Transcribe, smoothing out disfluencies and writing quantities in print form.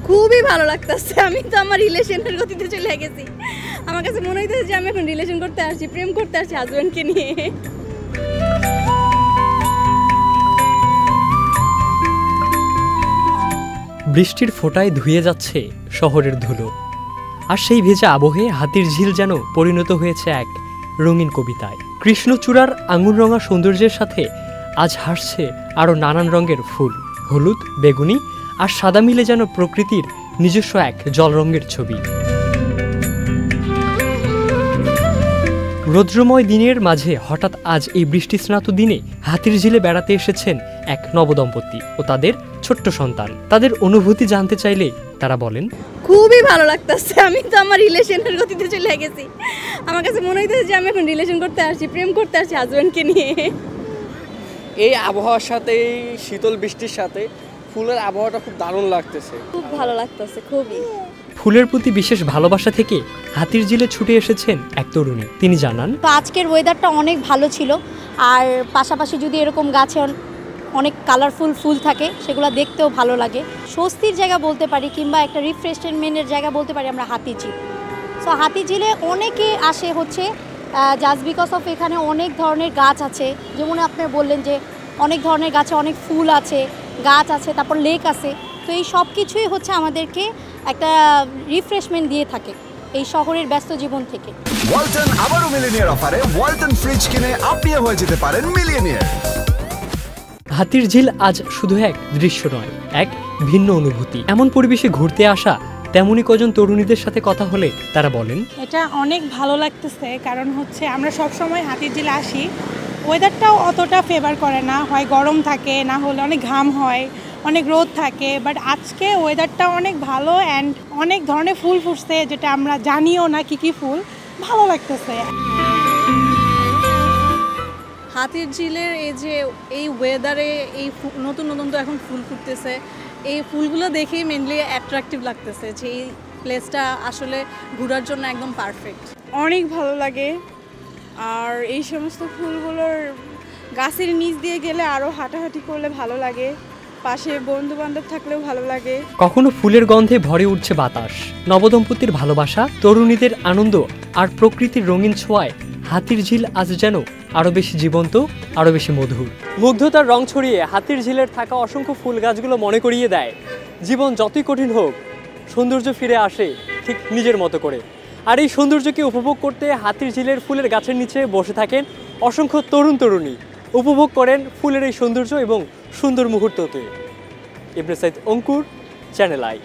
খুবই ভালো লাগতেছে। আমি তো আমার রিলেশনের গতিতে চলে গেছি। আমার কাছে মনে হইতেছে যে আমি এখন রিলেশন করতে আসছি, প্রেম করতে আসছি হাজবেন্ডকে নিয়ে। বৃষ্টির ফোঁটায় ধুয়ে যাচ্ছে শহরের ধুলো, আর সেই ভেজা আবহে হাতির ঝিল যেন পরিণত হয়েছে এক রঙিন কবিতায়। কৃষ্ণচূড়ার আঙুররঙা সৌন্দর্যের সাথে আজ হাসছে আরও নানান রঙের ফুল। হলুদ, বেগুনি আর সাদা মিলে যেন প্রকৃতির নিজস্ব এক জলরঙের ছবি। রৌদ্রময় দিনের মাঝে হঠাৎ আজ এই বৃষ্টিস্নাত দিনে হাতির ঝিলে বেড়াতে এসেছেন এক নবদম্পতি ও তাদের ছোট্ট সন্তান। তাদের অনুভূতি জানতে চাইলে তারা বলেন, খুবই ভালো লাগতেছে। আমি তো আমার রিলেশনের গতিতে চলে গেছি। আমার কাছে মনে হইতেছে যে আমি এখন রিলেশন করতে আসছি, প্রেম করতে আসছি হাজবেন্ডকে নিয়ে। এই আবহাওয়ার সাথে, এই শীতল বৃষ্টির সাথে ফুলের আবহাওয়াটা খুব দারুণ লাগতেছে। খুব ভালো লাগতেছে, খুবই। ফুলের প্রতি বিশেষ ভালোবাসা থেকে হাতির ঝিলে ছুটে এসেছেন এক তরুণী। তিনি জানান, তো আজকের ওয়েদারটা অনেক ভালো ছিল, আর পাশাপাশি যদি এরকম গাছে অনেক কালারফুল ফুল থাকে সেগুলো দেখতেও ভালো লাগে। স্বস্তির জায়গা বলতে পারি, কিংবা একটা রিফ্রেশমেন্টের জায়গা বলতে পারি আমরা হাতিঝিল। সো হাতিঝিলে অনেকে আসে হচ্ছে জাস্ট বিকজ অফ এখানে অনেক ধরনের গাছ আছে। যেমন আপনি বললেন যে অনেক ধরনের গাছে অনেক ফুল আছে, গাছ আছে, তারপর লেক আছে। তো এই সব কিছুই হচ্ছে আমাদেরকে একটা রিফ্রেশমেন্ট দিয়ে থাকে এই শহরের ব্যস্ত জীবন থেকে। ওয়ালটন আবারও মিলিয়নিয়ার অফারে ওয়ালটন ফ্রিজ কিনে আপনিও হয়ে যেতে পারেন মিলিয়নিয়ার। হাতির ঝিল আজ শুধু এক দৃশ্য নয়, এক ভিন্ন অনুভূতি। এমন পরিবেশে ঘুরতে আসা তেমনই কজন তরুণীদের সাথে কথা হলে তারা বলেন, এটা অনেক ভালো লাগতেছে, কারণ হচ্ছে আমরা সব সময় হাতির ঝিলে আসি, ওয়েদারটাও অতটা ফেভার করে না, হয় গরম থাকে, না হলে অনেক ঘাম হয়, অনেক রোদ থাকে। বাট আজকে ওয়েদারটা অনেক ভালো অ্যান্ড অনেক ধরনের ফুল ফুটছে, যেটা আমরা জানিও না কি কি ফুল। ভালো লাগতেছে। হাতির ঝিলের এই ওয়েদারে এই নতুন নতুন তো এখন ফুল ফুটতেছে, এই ফুলগুলো দেখেই মেনলি অ্যাট্রাকটিভ লাগতেছে যে এই প্লেসটা আসলে ঘোরার জন্য একদম পারফেক্ট। অনেক ভালো লাগে, আর এই সমস্ত ফুলগুলোর গাছের নিচ দিয়ে গেলে আরও হাঁটাহাঁটি করলে ভালো লাগে, পাশে বন্ধু বান্ধব থাকলেও ভালো লাগে। কখনো ফুলের গন্ধে ভরে উঠছে বাতাস, নবদম্পতির ভালোবাসা, তরুণীদের আনন্দ আর প্রকৃতির রঙিন ছোঁয়ায় হাতির ঝিল আজ যেন আরো বেশি জীবন্ত, আরো বেশি মধুর। মুগ্ধতার রং ছড়িয়ে হাতির ঝিলের থাকা অসংখ্য ফুল গাছগুলো মনে করিয়ে দেয়, জীবন যতই কঠিন হোক সৌন্দর্য ফিরে আসে ঠিক নিজের মতো করে। আর এই সৌন্দর্যকে উপভোগ করতে হাতির ঝিলের ফুলের গাছের নিচে বসে থাকেন অসংখ্য তরুণ তরুণী, উপভোগ করেন ফুলের এই সৌন্দর্য এবং সুন্দর মুহূর্তকে। ইবনে সাইদ অঙ্কুর, চ্যানেল আই।